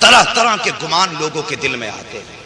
طرح طرح کے گمان لوگوں کے دل میں آتے ہیں،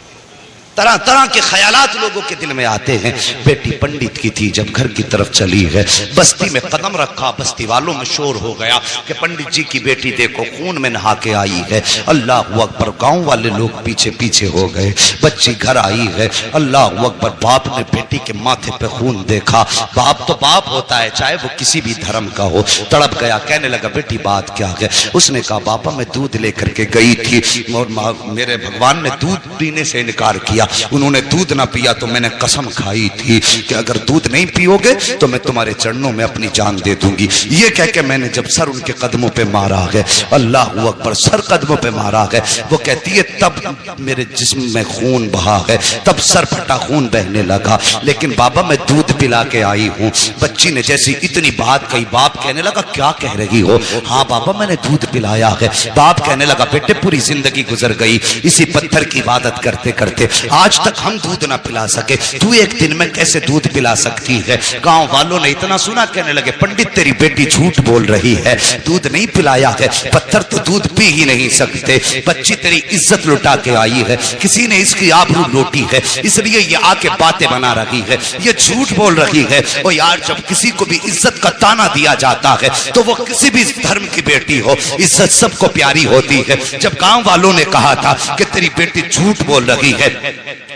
طرح طرح کے خیالات لوگوں کے دل میں آتے ہیں۔ بیٹی پنڈت کی تھی، جب گھر کی طرف چلی ہے، بستی میں قدم رکھا، بستی والوں میں شور ہو گیا کہ پنڈت جی کی بیٹی دیکھو خون میں نہا کے آئی ہے۔ اللہ اکبر، گاؤں والے لوگ پیچھے پیچھے ہو گئے، بچی گھر آئی ہے۔ اللہ اکبر، باپ نے بیٹی کے ماتھے پہ خون دیکھا، باپ تو باپ ہوتا ہے چاہے وہ کسی بھی دھرم کا ہو، تڑپ گیا، کہنے لگا بیٹی بات کیا ہے؟ اس نے کہا بابا میں دودھ لے کر کے گئی تھی اور میرے بھگوان نے دودھ پینے سے انکار کیا، انہوں نے دودھ نہ پیا تو میں نے قسم کھائی تھی کہ اگر دودھ نہیں پیو گے تو میں تمہارے چرنوں میں اپنی جان دے دوں گی۔ یہ کہہ کے میں نے جب سر ان کے قدموں پہ مارا ہے، اللہ اکبر، سر قدموں پہ مارا ہے، وہ کہتی ہے تب میرے جسم میں خون بہا ہے، تب سر پھٹا خون بہنے لگا، لیکن بابا میں دودھ پلا کے آئی ہوں۔ بچی نے جیسی اتنی بات کہی، باپ کہنے لگا کیا کہہ رہی ہو؟ ہاں بابا میں نے دودھ پلایا ہے۔ باپ کہنے لگا بیٹے پوری زندگی گزر گئی اسی پتھر کی عبادت کرتے کرتے، آج تک ہم دودھ نہ پلا سکے، تو ایک دن میں کیسے دودھ پلا سکتی ہے؟ گاؤں والوں نے اتنا سنا، کہنے لگے پنڈت تیری بیٹی جھوٹ بول رہی ہے، دودھ نہیں پلایا ہے، پتھر تو دودھ پی ہی نہیں سکتے، بچی تیری عزت لٹا کے آئی ہے، کسی نے اس کی آبرو لوٹی ہے اس لیے یہ آ کے باتیں بنا رہی ہے، یہ جھوٹ بول رہی ہے۔ اور یار جب کسی کو بھی عزت کا تانا دیا جاتا ہے تو وہ کسی بھی دھرم کی بیٹی ہو، عزت سب کو پیاری ہوتی ہے۔ جب گاؤں والوں نے کہا تھا کہ تیری بیٹی جھوٹ بول رہی ہے،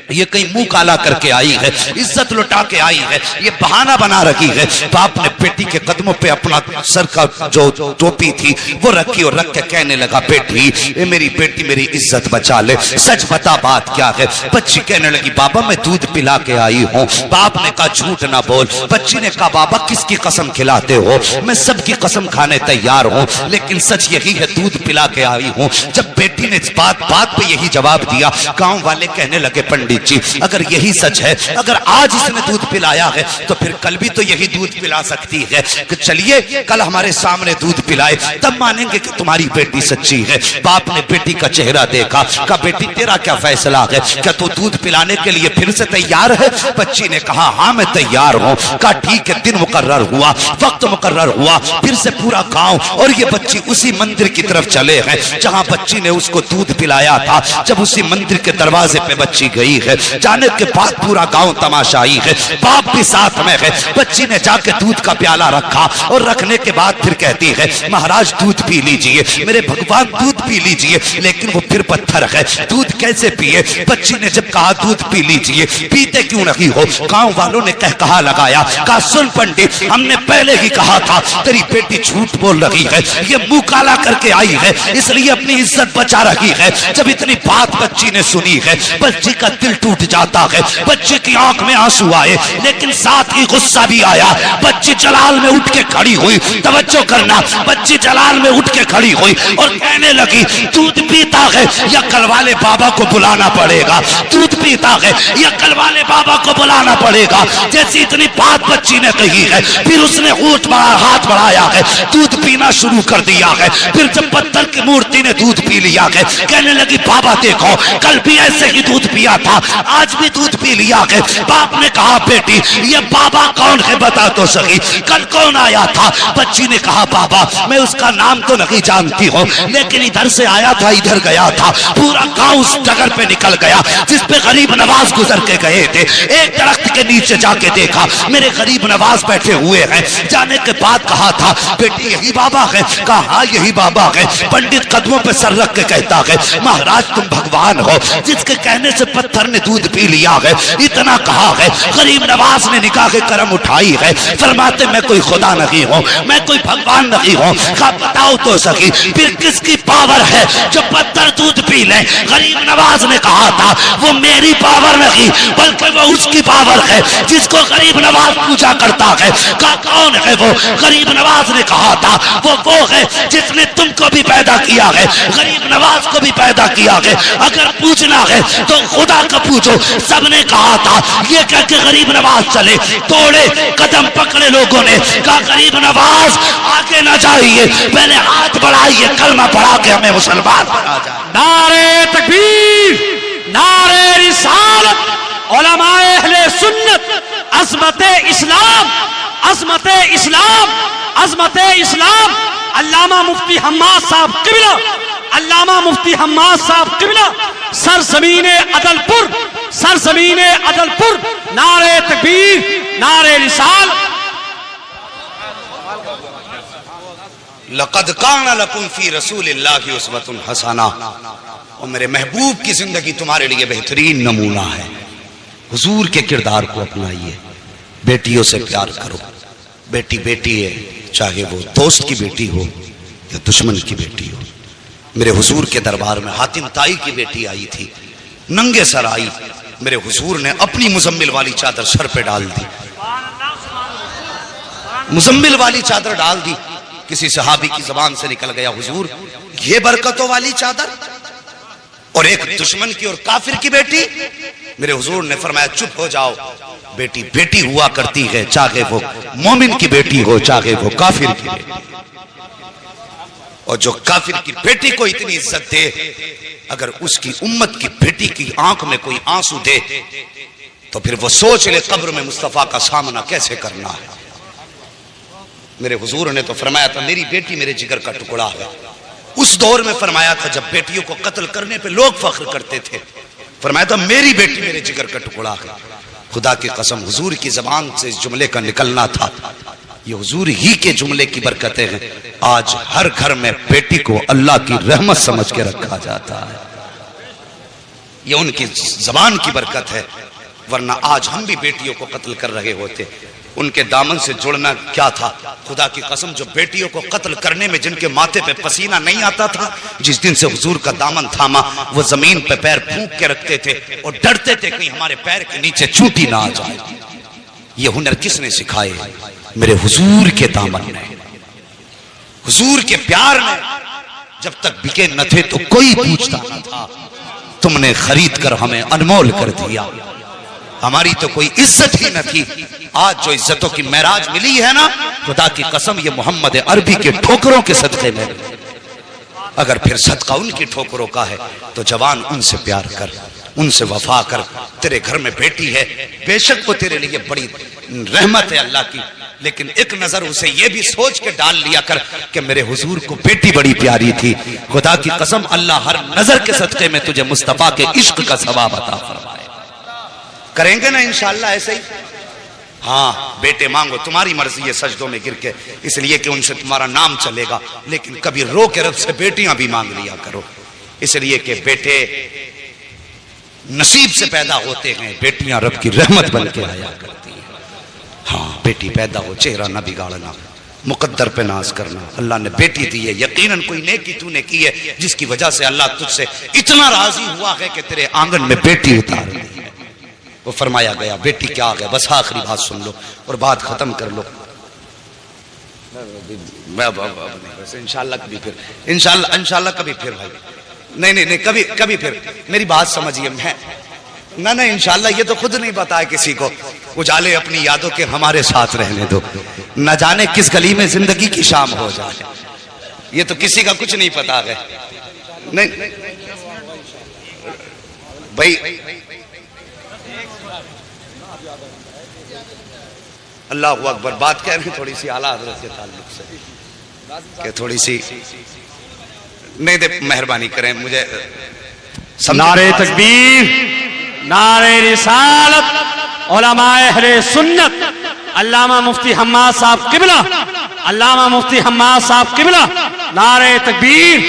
یہ کہیں منہ کالا کر کے آئی ہے، عزت لٹا کے آئی ہے، یہ بہانہ بنا رہی ہے، باپ نے بیٹی کے قدموں پہ اپنا سر کا جو ٹوپی تھی وہ رکھی اور رکھ کے کہنے لگا بیٹی اے میری بیٹی میری عزت بچا لے، سچ بتا بات کیا ہے؟ بچی کہنے لگی بابا میں دودھ پلا کے آئی ہوں۔ باپ نے کہا جھوٹ نہ بول۔ بچی نے کہا بابا کس کی قسم کھلاتے ہو؟ میں سب کی قسم کھانے تیار ہوں، لیکن سچ یہی ہے دودھ پلا کے آئی ہوں۔ جب بیٹی نے بات پہ یہی جواب دیا، گاؤں والے کہنے لگے پنڈت جی اگر یہی سچ ہے، اگر آج اس نے دودھ پلایا ہے تو پھر کل بھی تو یہی دودھ پلا سکتی ہے، کہ چلیے کل ہمارے سامنے دودھ پلائے تب مانیں گے کہ تمہاری بیٹی سچی ہے۔ باپ نے بیٹی کا چہرہ دیکھا، کہا بیٹی تیرا کیا فیصلہ ہے؟ کیا تو دودھ پلانے کے لیے پھر سے تیار ہے؟ بچی نے کہا ہاں میں تیار ہوں۔ کہا ٹھیک ہے، دن مقرر ہوا، وقت مقرر ہوا، پھر سے پورا گاؤں اور یہ بچی اسی مندر کی طرف چلے ہیں جہاں بچی نے اس کو دودھ پلایا تھا۔ جب اسی مندر کے دروازے پہ بچی گئی ہے، جانے کے بعد پورا گاؤں تماشائی ہے، باپ بھی ساتھ میں ہے۔ بچی نے جا کے دودھ کا پیالہ رکھا اور رکھنے کے بعد پھر کہتی ہے مہاراج دودھ پی لیجئے، میرے بھگوان دودھ پی لیجئے، لیکن وہ پھر پتھر ہے، دودھ کیسے پیے؟ بچی نے جب کہا دودھ پی لیجئے، پیتے کیوں نہیں ہو؟ گاؤں والوں نے کہا لگایا، کہا سن پنڈت ہم نے پہلے ہی کہا تھا تیری بیٹی جھوٹ بول رہی ہے، یہ منہ کالا کر کے آئی ہے اس لیے اپنی عزت بچا رہی ہے۔ جب اتنی بات بچی نے سنی ہے، بچی کا دل ٹوٹ جاتا ہے، بچی کی آنکھ میں آنسو آئے لیکن ساتھ ہی غصہ بھی آیا۔ بچی جلال میں اٹھ کے کھڑی ہوئی، توجہ کرنا، بچی جلال میں اٹھ کے کھڑی ہوئی اور کہنے لگی دودھ پیتا ہے یا کل والے بابا کو بلانا پڑے گا، دودھ پیتا ہے یا کل والے بابا کو بلانا پڑے گا۔ جیسی اتنی بات بچی نے کہی ہے پھر اس نے ہاتھ بڑھایا ہے، دودھ پینا شروع کر دیا ہے۔ پھر جب پتھر کی مورتی نے دودھ پی لیا ہے، کہنے لگی بابا دیکھو کل بھی ایسے ہی دودھ پیا تھا، آج بھی دودھ پی لیا ہے۔ باپ نے کہا بیٹی یہ بابا کون ہے بتا تو سکی، کل کون آیا تھا؟ بچی نے کہا بابا میں اس کا نام تو نہیں جانتی ہوں، لیکن ادھر سے آیا تھا ادھر گیا تھا، پورا گاؤں اس جگہ پہ نکل گیا جس پہ غریب نواز گزر کے گئے تھے۔ ایک درخت کے نیچے جا کے دیکھا میرے غریب نواز بیٹھے ہوئے ہیں۔ جانے کے بعد کہا تھا بیٹی یہی بابا ہے؟ کہا ہاں یہی بابا ہے۔ پنڈت قدموں پہ سر رکھ کے کہتا ہے مہاراج تم بھگوان ہو، جس کے کہنے سے پتھر نے دودھ پی لیا ہے، اتنا کہا ہے۔ غریب نواز نے نگاہ کرم اٹھائی ہے، فرماتے میں کوئی خدا نہیں ہوں، میں کوئی بھگوان نہیں ہوں۔ کہا بتاؤ تو سکی پھر کس کی پاور ہے جو پتھر دودھ پی لے؟ غریب نواز نے کہا تھا وہ میری پاور نہیں بلکہ وہ اس کی پاور ہے جس کو غریب نواز پوجا کرتا ہے۔ کہا کون ہے وہ؟ غریب نواز نے کہا تھا وہ ہے جس نے تم کو بھی پیدا کیا ہے، غریب نواز کو بھی پیدا کیا ہے، اگر پوچھنا ہے تو خدا کا پوچھو۔ سب نے کہا تھا، یہ کہہ کے غریب نواز چلے، توڑے قدم پکڑے لوگوں نے، کہا غریب نواز آگے نہ جائیے، پہلے ہاتھ بڑھائیے، کلمہ پڑھا کے ہمیں مسلمان بنا جائے۔ نعرہ تکبیر، نعرہ رسالت، علماء اہل سنت، عظمت اسلام، عظمت اسلام، عظمت اسلام۔ علامہ مفتی حماد صاحب قبلہ علامہ مفتی حماد صاحب قبلہ سرزمین عدل پور نعرہ تکبیر نعرہ رسال. لقد کان لکم فی رسول اللہ اسوۃ حسنہ. اور میرے محبوب کی زندگی تمہارے لیے بہترین نمونہ ہے. حضور کے کردار کو اپنائیے. بیٹیوں سے پیار کرو. بیٹی بیٹی ہے، چاہے وہ دوست کی بیٹی ہو یا دشمن کی بیٹی ہو. میرے حضور کے دربار میں حاتم طائی کی بیٹی آئی تھی، ننگے سر آئی. میرے حضور نے اپنی مزمل والی چادر سر پہ ڈال دی. مزمل والی چادر ڈال دی. کسی صحابی کی زبان سے نکل گیا، حضور یہ برکتوں والی چادر اور ایک دشمن کی اور کافر کی بیٹی. میرے حضور نے فرمایا چپ ہو جاؤ. بیٹی بیٹی ہوا کرتی ہے، چاہے وہ مومن کی بیٹی ہو چاہے وہ کافر کی بیٹی. اور جو کافر کی بیٹی کو اتنی عزت دے، اگر اس کی امت کی بیٹی کی آنکھ میں کوئی آنسو دے تو پھر وہ سوچ لے قبر میں مصطفیٰ کا سامنا کیسے کرنا ہے. میرے حضور نے تو فرمایا تھا میری بیٹی میرے جگر کا ٹکڑا ہے. اس دور میں فرمایا تھا جب بیٹیوں کو قتل کرنے پہ لوگ فخر کرتے تھے، فرمایا تھا میری بیٹی میرے جگر کا ٹکڑا ہے. خدا کی قسم حضور کی زبان سے اس جملے کا نکلنا تھا. یہ حضور ہی کے جملے کی برکتیں ہیں. آج ہر گھر میں بیٹی کو اللہ کی رحمت سمجھ کے رکھا جاتا ہے. یہ ان کی زبان کی برکت ہے. ورنہ آج ہم بھی بیٹیوں کو قتل کر رہے ہوتے. ان کے دامن سے جڑنا کیا تھا. خدا کی قسم جو بیٹیوں کو قتل کرنے میں جن کے ماتھے پہ پسینہ نہیں آتا تھا، جس دن سے حضور کا دامن تھاما وہ زمین پہ پیر پھونک کے رکھتے تھے اور ڈرتے تھے کہیں ہمارے پیر کے نیچے چوٹی نہ آ جائے. یہ ہنر کس نے سکھائے؟ میرے حضور کے دامن نے، حضور کے پیار نے. جب تک بکے نہ تھے تو کوئی پوچھتا نہ تھا. تم نے خرید کر ہمیں انمول کر دیا. ہماری تو کوئی عزت ہی نہ تھی. آج جو عزتوں کی معراج ملی ہے نا، خدا کی قسم یہ محمد عربی کے ٹھوکروں کے صدقے میں. اگر پھر صدقہ ان کی ٹھوکروں کا ہے تو جوان ان سے پیار کر، ان سے وفا کر. تیرے گھر میں بیٹی ہے، بے شک وہ تیرے لیے بڑی رحمت ہے اللہ کی، لیکن ایک نظر اسے یہ بھی سوچ کے ڈال لیا کر کہ میرے حضور کو بیٹی بڑی پیاری تھی. خدا کی قسم اللہ ہر نظر کے صدقے میں تجھے مصطفیٰ کے عشق کا ثواب عطا فرمائے. کریں گے نا انشاءاللہ ایسے ہی. ہاں بیٹے مانگو، تمہاری مرضی ہے سجدوں میں گر کے، اس لیے کہ ان سے تمہارا نام چلے گا. لیکن کبھی رو کے رب سے بیٹیاں بھی مانگ لیا کرو، اس لیے کہ بیٹے نصیب سے پیدا ہوتے ہیں، بیٹیاں رب کی رحمت بن کے آیا کرتی ہیں. ہاں بیٹی پیدا ہو، چہرہ نہ بگاڑنا، مقدر پہ ناز کرنا. اللہ نے بیٹی دی ہے، یقیناً کوئی نیکی تو نے کی ہے جس کی وجہ سے اللہ تجھ سے اتنا راضی ہوا ہے کہ تیرے آنگن میں بیٹی اتار دی ہے. وہ فرمایا گیا بیٹی کیا آ گیا. بس آخری بات سن لو اور بات ختم کر لو. انشاءاللہ کبھی پھر، انشاءاللہ کبھی پھر بھائی. نہیں کبھی پھر میری بات سمجھیے. میں نہ انشاءاللہ یہ تو خود نہیں بتایا کسی کو. اجالے اپنی یادوں کے ہمارے ساتھ رہنے دو. نہ جانے کس گلی میں زندگی کی شام ہو جائے. یہ تو کسی کا کچھ نہیں پتا ہے. نہیں بھائی اللہ اکبر. بات کہہ رہے ہیں تھوڑی سی اعلیٰ حضرت کے تعلق سے کہ تھوڑی سی نہیں دے، مہربانی کریں مجھے. نعرہ تکبیر نعرہ رسالت علماء اہل سنت علامہ مفتی حماد صاحب قبلہ، علامہ مفتی حماد صاحب قبلہ. نعرہ تکبیر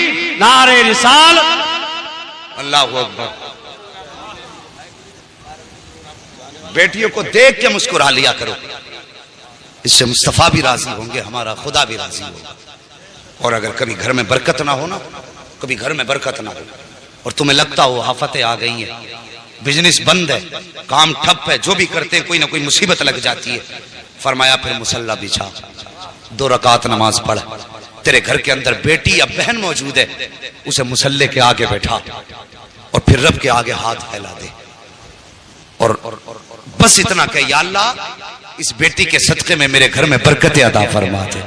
نعرہ رسالت. اللہ اکبر. بیٹیوں کو دیکھ کے مسکرا لیا کرو، اس سے مصطفیٰ بھی راضی ہوں گے، ہمارا خدا بھی راضی ہوگا. اور اگر کبھی گھر میں برکت نہ ہو نا، کبھی گھر میں برکت نہ ہو اور تمہیں لگتا ہو آفتیں آ گئی ہیں، بزنس بند ہے، کام ٹھپ ہے، جو بھی کرتے ہیں کوئی نہ کوئی مصیبت لگ جاتی ہے، فرمایا پھر مصلی بچھا، 2 رکعت نماز پڑھ. تیرے گھر کے اندر بیٹی یا بہن موجود ہے، اسے مصلی کے آگے بیٹھا اور پھر رب کے آگے ہاتھ پھیلا دے اور بس اتنا کہ یا اللہ اس بیٹی کے صدقے میں میرے گھر میں برکتیں عطا فرما دے.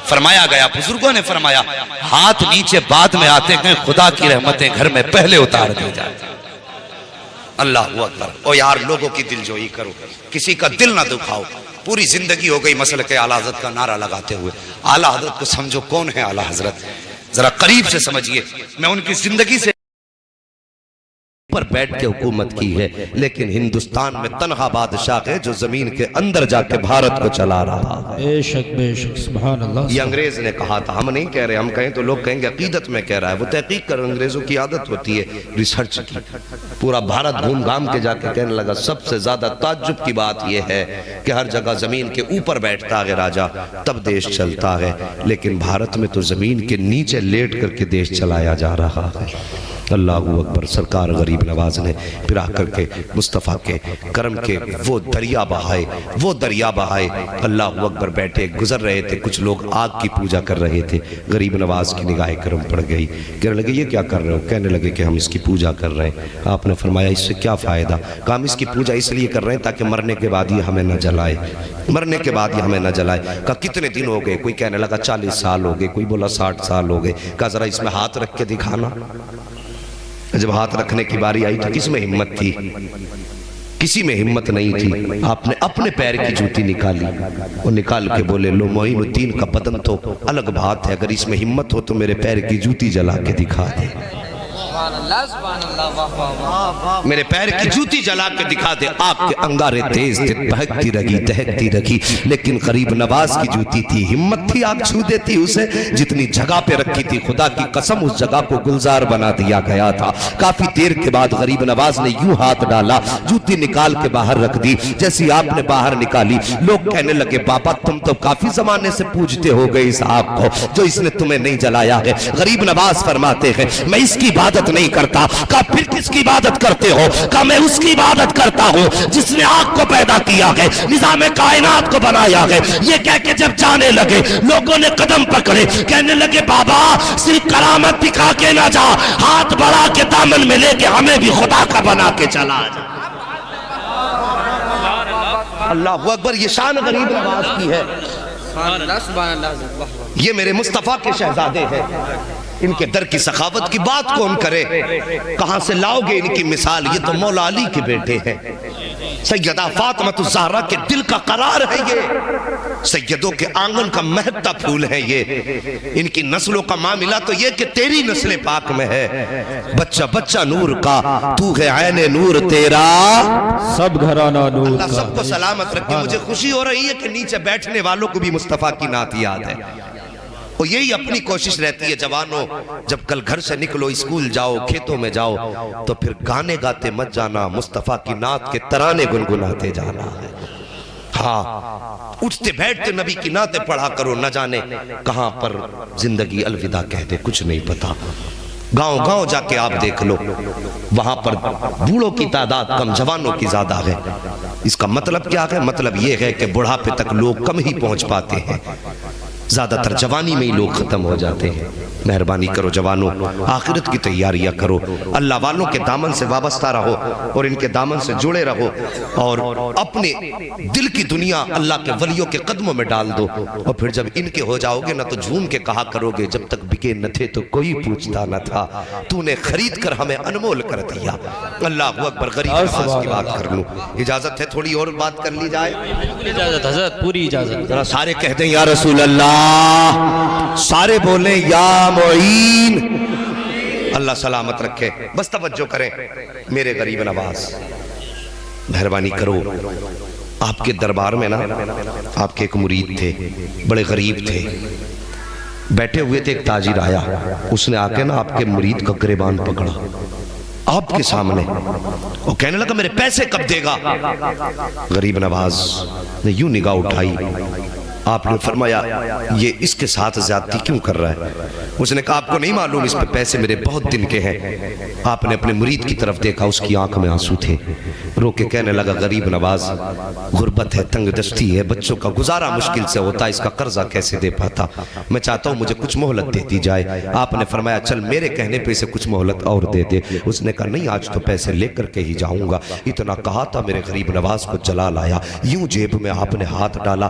فرمایا گیا، بزرگوں نے فرمایا ہاتھ نیچے بعد میں آتے ہیں، خدا کی رحمتیں گھر میں پہلے اتار دی جاتی. اللہ اکبر. او یار لوگوں کی دل جوئی کرو، کسی کا دل نہ دکھاؤ. پوری زندگی ہو گئی مسلک اعلیٰ حضرت کا نعرہ لگاتے ہوئے. اعلیٰ حضرت کو سمجھو کون ہے اعلیٰ حضرت. ذرا قریب سے سمجھیے، میں ان کی زندگی سے پر بیٹھ کے حکومت کی ہے، لیکن ہندوستان میں تنہا بادشاہ ہے جو زمین کے اندر جا کے بھارت کو چلا رہا ہے۔ بے شک سبحان اللہ۔ یہ انگریز نے کہا تھا، ہم نہیں کہہ رہے، ہم کہیں تو لوگ کہیں گے عقیدت میں کہہ رہا ہے، وہ تحقیق کر، انگریزوں کی عادت ہوتی ہے ریسرچ کی، پورا بھارت گھوم گھام کے جا کے کہنے لگا سب سے زیادہ تعجب کی بات یہ ہے کہ ہر جگہ زمین کے اوپر بیٹھتا ہے راجہ تب دیش چلتا ہے، لیکن بھارت میں تو زمین کے نیچے لیٹ کر کے دیش چلایا جا رہا ہے۔ اللہ اکبر۔ سرکار غریب نواز نے پھر آ کر کے مصطفیٰ کے کرم کے وہ دریا بہائے، اللہ اکبر۔ بیٹھے گزر رہے تھے، کچھ لوگ آگ کی پوجا کر رہے تھے، غریب نواز کی نگاہ کرم پڑ گئی، کہنے لگے یہ کیا کر رہے ہو؟ کہنے لگے کہ ہم اس کی پوجا کر رہے ہیں۔ آپ نے فرمایا اس سے کیا فائدہ؟ کہا ہم اس کی پوجا اس لیے کر رہے ہیں تاکہ مرنے کے بعد یہ ہمیں نہ جلائے، مرنے کے بعد یہ ہمیں نہ جلائے۔ کہا کتنے دن ہو گئے؟ کوئی کہنے لگا 40 سال ہو گئے، کوئی بولا 60 سال ہو گئے۔ کہا ذرا اس میں ہاتھ رکھ کے دکھانا۔ جب ہاتھ رکھنے کی باری آئی تو کس میں ہمت تھی؟ کسی میں ہمت نہیں تھی۔ آپ نے اپنے پیر کی جوتی نکالی اور نکال کے بولے لو معین الدین کا بدن تو الگ بات ہے، اگر اس میں ہمت ہو تو میرے پیر کی جوتی جلا کے دکھا دے، میرے پیر کی جوتی جلا کے دکھا دے۔ آگ کے انگارے تیز تھے، بہکتی رہی دہکتی رہی، لیکن غریب نواز کی جوتی تھی، ہمت تھی، آگ چھو دیتی اسے۔ جتنی جگہ پہ رکھی تھی خدا کی قسم اس جگہ کو گلزار بنا دیا گیا تھا۔ کافی دیر کے بعد غریب نواز نے یوں ہاتھ ڈالا، جوتی نکال کے باہر رکھ دی۔ جیسی آپ نے باہر نکالی، لوگ کہنے لگے بابا تم تو کافی زمانے سے پوجتے ہو گئے اس آگ کو جو اس نے تمہیں نہیں جلایا ہے۔ غریب نواز فرماتے ہیں میں اس کی عبادت نہیں کرتا۔ کہا پھر کس کی عبادت کرتے ہو؟ کہا میں اس کی عبادت کرتا ہوں جس نے آگ کو پیدا کیا ہے، نظام کائنات کو بنایا ہے۔ یہ کہہ کے جب جانے لگے لوگوں نے قدم پکڑے، کہنے لگے بابا صرف کرامت دکھا کے نہ جا، ہاتھ بڑھا کے دامن میں لے کے ہمیں بھی خدا کا بنا کے چلا جا۔ اللہ اکبر۔ یہ شان غریب نواز کی ہے، یہ میرے مصطفیٰ کے شہزادے ہیں، ان کے در کی سخاوت کی بات کون کرے؟ کہاں سے لاؤ گے ان کی مثال؟ یہ تو مولا علی کے بیٹے ہیں، سیدہ فاطمہ الزہرا کے دل کا قرار ہے، یہ سیدوں کے آنگن کا مہکتا پھول ہے، یہ ان کی نسلوں کا معاملہ تو یہ کہ تیری نسل پاک میں ہے۔ بچہ بچہ نور کا، تو ہے عین نور تیرا، سب گھرانہ نور اللہ کا۔ سب کو سلامت رکھے۔ مجھے خوشی ہو رہی ہے کہ نیچے بیٹھنے والوں کو بھی مصطفیٰ کی نعت یاد ہے، اور یہی اپنی کوشش رہتی ہے جوانوں، جب کل گھر سے نکلو، اسکول جاؤ، کھیتوں میں جاؤ، تو پھر گانے گاتے مت جانا، مصطفیٰ کی نعت کے ترانے گنگناتے جانا ہے۔ ہاں اٹھتے بیٹھتے نبی کی نعتیں پڑھا کرو، نہ جانے کہاں پر زندگی الوداع کہہ دے، کچھ نہیں پتا۔ گاؤں گاؤں جا کے آپ دیکھ لو، وہاں پر بوڑھوں کی تعداد کم، جوانوں کی زیادہ ہے۔ اس کا مطلب کیا ہے؟ مطلب یہ ہے کہ بڑھاپے تک لوگ کم ہی پہنچ پاتے ہیں، زیادہ تر جوانی میں ہی لوگ ختم ہو جاتے ہیں۔ مہربانی کرو جوانوں، آخرت کی تیاریاں کرو، اللہ والوں کے دامن سے وابستہ رہو اور ان کے دامن سے جڑے رہو، اور اپنے دل کی دنیا اللہ کے ولیوں کے قدموں میں ڈال دو، اور پھر جب ان کے ہو جاؤ گے نہ تو جھوم کے کہا کرو گے جب تک بکے نہ تھے تو کوئی پوچھتا نہ تھا، تو نے خرید کر ہمیں انمول کر دیا۔ اللہ اکبر۔ غریب نواز کی بات کر لوں، اجازت ہے تھوڑی اور بات کر لی جائے؟ اجازت حضرت، پوری اجازت۔ ذرا سارے کہہ دیں یا رسول اللہ، سارے بولیں یا معین۔ اللہ سلامت رکھے۔ بس توجہ کریں میرے غریب نواز، مہربانی کرو۔ آپ کے دربار میں نا آپ کے ایک مرید تھے، بڑے غریب تھے، بیٹھے ہوئے تھے، ایک تاجر آیا، اس نے آ کے نا آپ کے مرید کا گریبان پکڑا آپ کے سامنے، وہ کہنے لگا میرے پیسے کب دے گا؟ غریب نواز نے یوں نگاہ اٹھائی، آپ نے فرمایا یہ اس کے ساتھ زیادتی کیوں کر رہا ہے؟ اس نے کہا آپ کو نہیں معلوم اس پہ پیسے میرے بہت دن کے ہیں۔ آپ نے اپنے مرید کی طرف دیکھا، اس کی آنکھ میں آنسو تھے، رو کے کہنے لگا غریب نواز غربت ہے، تنگ دستی ہے، بچوں کا گزارا مشکل سے ہوتا ہے، اس کا قرضہ کیسے دے پاتا، میں چاہتا ہوں مجھے کچھ مہلت دے دی جائے۔ آپ نے فرمایا چل میرے کہنے پہ اسے کچھ مہلت اور دے دے۔ اس نے کہا نہیں آج تو پیسے لے کر کے ہی جاؤں گا۔ اتنا کہا تھا میرے غریب نواز کو جلال آیا، یوں جیب میں آپ نے ہاتھ ڈالا،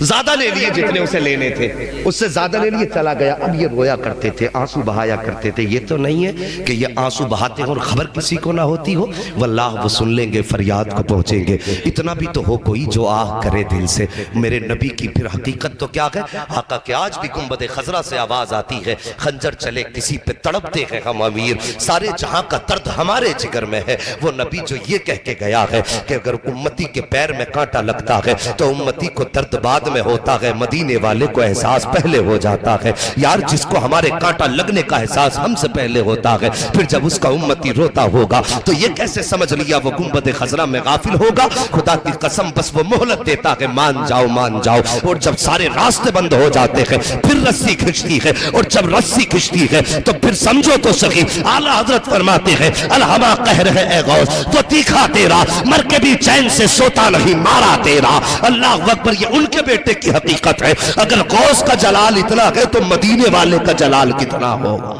زیادہ لے لیے جتنے اسے لینے تھے، اس سے زیادہ لے لیے، چلا گیا۔ اب یہ رویا کرتے تھے، آنسو بہایا کرتے تھے۔ یہ تو نہیں ہے کہ یہ آنسو بہاتے ہیں اور خبر کسی کو نہ ہوتی ہو، واللہ وہ سن لیں گے، فریاد کو پہنچیں گے۔ اتنا بھی تو ہو کوئی جو آہ کرے دل سے۔ میرے نبی کی پھر حقیقت تو کیا ہے؟ آقا کہ آج بھی گنبد خضرا سے آواز آتی ہے، خنجر چلے کسی پہ تڑپتے ہیں ہم امیر، سارے جہاں کا درد ہمارے جگر میں ہے۔ وہ نبی جو یہ کہہ کے گیا ہے کہ اگر امتی کے پیر میں کانٹا لگتا ہے تو امتی کو درد بعد میں ہوتا ہے، مدینے والے کو احساس پہلے ہو جاتا ہے۔ یار جس کو ہمارے کانٹا لگنے کا احساس ہم سے پہلے ہوتا ہے، پھر جب اس کا امتی روتا ہوگا تو یہ کیسے سمجھ لیا وہ گنبد خضرا میں غافل ہوگا؟ خدا کی قسم بس وہ مہلت دیتا ہے، مان جاؤ مان جاؤ، اور جب سارے راستے بند ہو جاتے ہیں پھر رسی کھچتی ہے، اور جب رسی کھچتی ہے تو پھر سمجھو تو سخی اعلیٰ حضرت فرماتے ہیں الہما قہر ہے اے غوث، وہ تیکھا تیرا مر کے بھی چین سے سوتا نہیں مارا تیرا۔ اللہ اکبر، یہ ان کے بیٹے کی حقیقت ہے۔ اگر غوث کا جلال اتنا ہے تو مدینے والے کا جلال کتنا ہوگا؟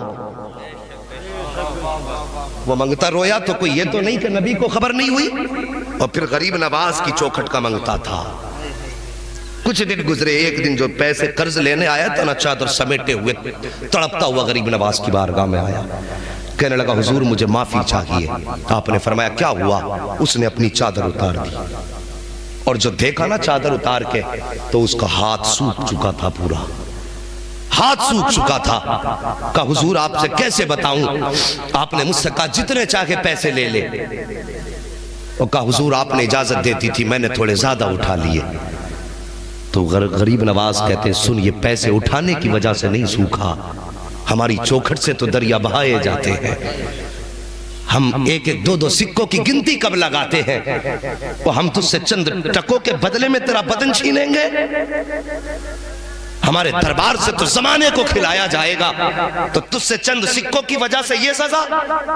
وہ منگتا رویا تو کوئی یہ تو نہیں کہ نبی کو خبر نہیں ہوئی؟ اور پھر غریب نواز کی چوکھٹ کا منگتا تھا۔ کچھ دن گزرے، ایک دن جو پیسے قرض لینے آیا تھا نا، چادر سمیٹے ہوئے تڑپتا ہوا غریب نواز کی بارگاہ میں آیا، کہنے لگا حضور مجھے معافی چاہیے۔ آپ نے فرمایا کیا ہوا؟ اس نے اپنی چادر اتار دی، اور جو دیکھا نا چادر اتار کے تو اس کا ہاتھ سوکھ چکا تھا، پورا ہاتھ سوکھ چکا تھا۔ کہا حضور آپ سے کیسے بتاؤں؟ آپ نے مجھ سے کہا جتنے چاہے پیسے لے لے، اور کہا حضور آپ نے اجازت دیتی تھی، میں نے تھوڑے زیادہ اٹھا لیے۔ تو غریب نواز کہتے ہیں سن، یہ پیسے اٹھانے کی وجہ سے نہیں سوکھا، ہماری چوکھٹ سے تو دریا بہائے جاتے ہیں۔ ہم ایک ایک دو دو سکوں کی گنتی کب لگاتے ہیں؟ وہ ہم تجھ سے چند ٹکوں کے بدلے میں تیرا بدن چھینیں گے؟ ہمارے دربار سے تو زمانے کو کھلایا جائے گا، تو تجھ سے چند سکوں کی وجہ سے یہ سزا؟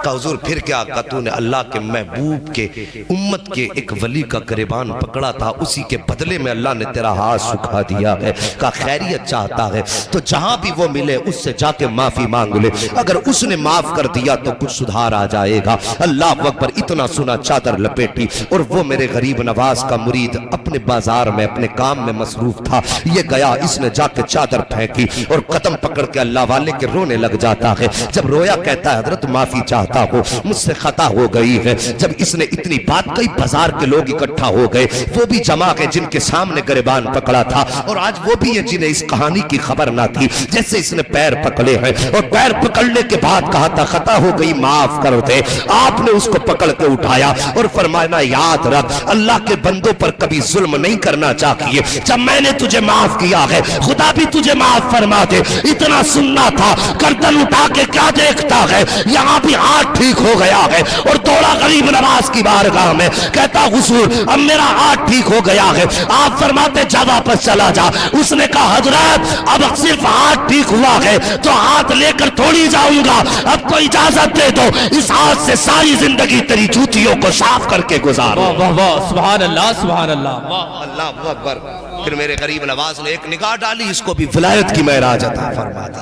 کہا حضور پھر کیا؟ کہا تو نے اللہ کے محبوب کے امت کے ایک ولی کا گریبان پکڑا تھا، اسی کے بدلے میں اللہ نے تیرا ہاتھ سکھا دیا ہے۔ کہا خیریت چاہتا ہے تو جہاں بھی وہ ملے اس سے جا کے معافی مانگ لے، اگر اس نے معاف کر دیا تو کچھ سدھار آ جائے گا۔ اللہ اکبر، اتنا سنا چادر لپیٹی، اور وہ میرے غریب نواز کا مرید اپنے بازار میں اپنے کام میں مصروف تھا، یہ گیا اس نے جا کے چادر پھینکی اور قدم پکڑ کے اللہ والے کے رونے لگ جاتا ہے۔ جب رویا کہتا ہے حضرت معافی چاہتا ہو، مجھ سے خطا ہو گئی ہے۔ جب اس نے اتنی بات کئی، بازار کے لوگ اکٹھا ہو گئے، وہ بھی جمع کے جن کے سامنے گریبان پکڑا تھا، اور آج وہ بھی ہے جنہیں اس کہانی کی خبر نہ تھی۔ جیسے اس نے پیر پکڑے ہیں اور پیر پکڑنے کے بعد کہا تھا خطا ہو گئی معاف کر دے، آپ نے اس کو پکڑ کے اٹھایا اور فرمایا یاد رکھ اللہ کے بندوں پر کبھی ظلم نہیں کرنا چاہیے، جب میں نے تجھے معاف کیا ہے خدا بھی تجھے معاف فرما دے۔ اتنا سننا تھا، گردن اٹھا کے کیا دیکھتا ہے؟ یہاں بھی ہاتھ ٹھیک ہو گیا ہے، اور دوڑا غریب نواز کی بارگاہ میں، کہتا حضور اب میرا ہاتھ ٹھیک ہو گیا ہے۔ آپ فرماتے جا واپس چلا جا۔ اس نے کہا حضرت اب صرف ہاتھ ٹھیک ہوا ہے تو ہاتھ لے کر تھوڑی جاؤں گا، اب تو اجازت دے دو، اس ہاتھ سے ساری زندگی تیری جوتیوں کو صاف کر کے گزار۔ واہ واہ واہ، سبحان اللہ سبحان اللہ، اللہ اکبر۔ پھر میرے غریب نواز نے ایک نگاہ ڈالی، اس کو بھی ولایت کی معراج عطا فرما دی۔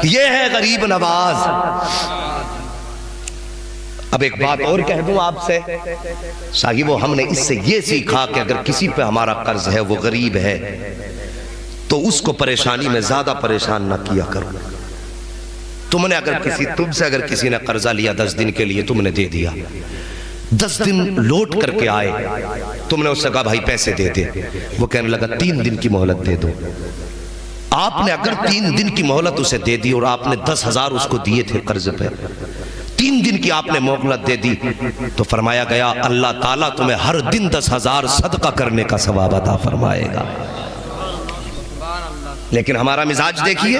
یہ ہے غریب نواز۔ اب ایک بات اور کہہ دوں آپ سے صاحبو، ہم نے اس سے یہ سیکھا کہ اگر کسی پہ ہمارا قرض ہے، وہ غریب ہے، تو اس کو پریشانی میں زیادہ پریشان نہ کیا کرو۔ تم سے اگر کسی نے قرضہ لیا 10 دن کے لیے، تم نے دے دیا، 10 دن لوٹ کر کے آئے، تم نے اس سے کہا بھائی پیسے دے دے، وہ کہنے لگا 3 دن کی مہلت دے دو۔ آپ نے اگر 3 دن کی مہلت اسے دے دی، اور آپ نے 10,000 اس کو دیے تھے قرض پہ، 3 دن کی آپ نے مہلت دے دی، تو فرمایا گیا اللہ تعالیٰ تمہیں ہر دن 10,000 صدقہ کرنے کا ثواب عطا فرمائے گا۔ لیکن ہمارا مزاج دیکھیے،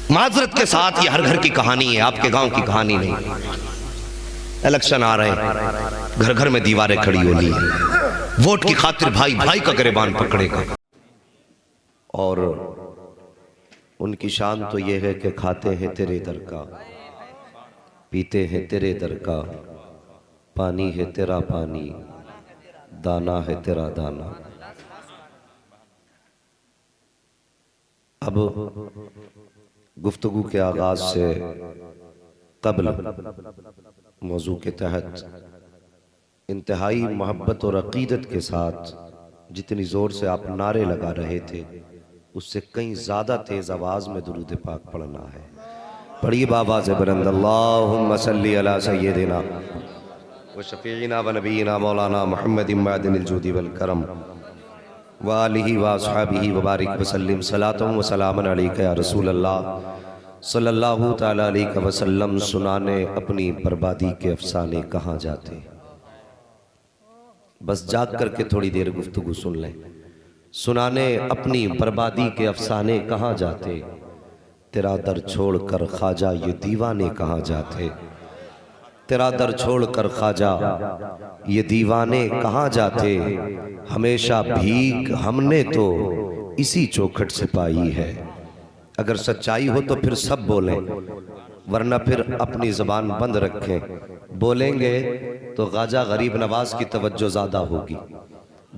معذرت کے ساتھ یہ ہر گھر کی کہانی ہے، آپ کے گاؤں کی کہانی نہیں۔ الیکشن آ رہے ہیں، گھر گھر میں دیواریں کھڑی ہونی ہیں، ووٹ کی خاطر بھائی بھائی کا گریبان پکڑے گا۔ اور ان کی شان تو یہ ہے کہ کھاتے ہیں تیرے در کا، پیتے ہیں تیرے در کا، پانی ہے تیرا پانی، دانا ہے تیرا دانا۔ اب گفتگو کے آغاز سے قبل موضوع کے تحت انتہائی محبت اور عقیدت کے ساتھ جتنی زور سے آپ نعرے لگا رہے تھے اس سے کہیں زیادہ تیز آواز میں درود پاک پڑھنا ہے. پڑھیے بآواز بلند اللہم صلی علی سیدنا و شفیعنا و نبینا مولانا محمد معدن الجود والکرم وآلہ و اصحابہ وبارک وسلم صلاۃ و سلام علیکہ یا رسول اللہ صلی اللہ تعالیٰ علیہ وسلم. سنانے اپنی بربادی کے افسانے کہاں جاتے. بس جاگ کر کے تھوڑی دیر گفتگو سن لیں. سنانے اپنی بربادی کے افسانے کہاں جاتے. تیرا در چھوڑ کر خواجہ یہ دیوانے کہاں جاتے. تیرا در چھوڑ کر خواجہ یہ دیوانے کہاں جاتے. ہمیشہ بھیک ہم نے تو اسی چوکھٹ سے پائی ہے. اگر سچائی ہو تو پھر سب بولیں ورنہ پھر اپنی زبان بند رکھیں. بولیں گے تو خواجہ غریب نواز کی توجہ زیادہ ہوگی.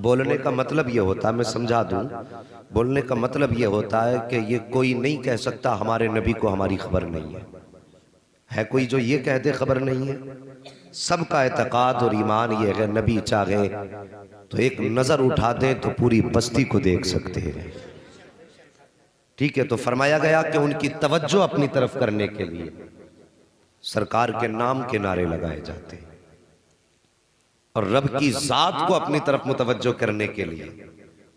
بولنے کا مطلب یہ ہوتا ہے، میں سمجھا دوں، بولنے کا مطلب یہ ہوتا ہے کہ یہ کوئی نہیں کہہ سکتا ہمارے نبی کو ہماری خبر نہیں ہے. ہے کوئی جو یہ کہہ دے خبر نہیں ہے؟ سب کا اعتقاد اور ایمان یہ ہے نبی چاہیں تو ایک نظر اٹھا دیں تو پوری بستی کو دیکھ سکتے ہیں. ٹھیک ہے، تو فرمایا گیا کہ ان کی توجہ اپنی طرف کرنے کے لیے سرکار کے نام کے نعرے لگائے جاتے ہیں اور رب کی ذات کو اپنی طرف متوجہ کرنے کے لیے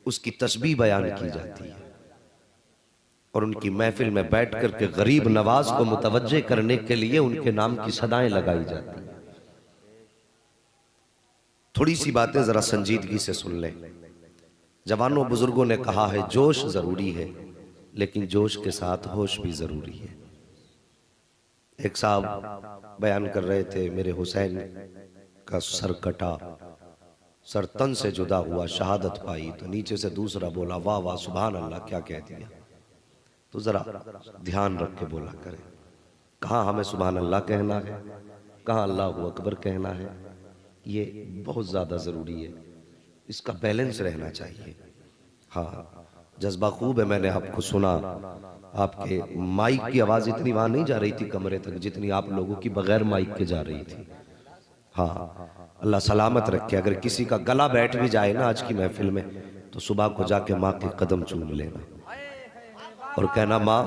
اس کی تسبیح بیان کی جاتی ہے اور ان کی محفل میں بیٹھ کر کے غریب نواز کو متوجہ کرنے کے لیے ان کے نام کی صدائیں لگائی جاتی ہیں. تھوڑی سی باتیں ذرا سنجیدگی سے سن لیں. جوانوں بزرگوں نے کہا ہے جوش ضروری ہے لیکن جوش کے ساتھ ہوش بھی ضروری ہے. ایک صاحب بیان کر رہے تھے میرے حسین کا سر کٹا، سر تن سے جدا ہوا، شہادت پائی. تو نیچے سے دوسرا بولا واہ واہ سبحان اللہ، کیا کہہ دیا. تو ذرا دھیان رکھ کے بولا کریں. کہاں ہمیں سبحان اللہ کہنا ہے، کہاں اللہ اکبر کہنا ہے. یہ بہت زیادہ ضروری ہے، اس کا بیلنس رہنا چاہیے. ہاں جذبہ خوب ہے. میں نے آپ کو سنا، آپ کے مائک کی آواز اتنی وہاں نہیں جا رہی تھی کمرے تک جتنی آپ لوگوں کی بغیر مائک کے جا رہی تھی. ہاں اللہ سلامت رکھے. اگر کسی کا گلا بیٹھ بھی جائے نا آج کی محفل میں تو صبح کو جا کے ماں کے قدم چوم لینا اور کہنا ماں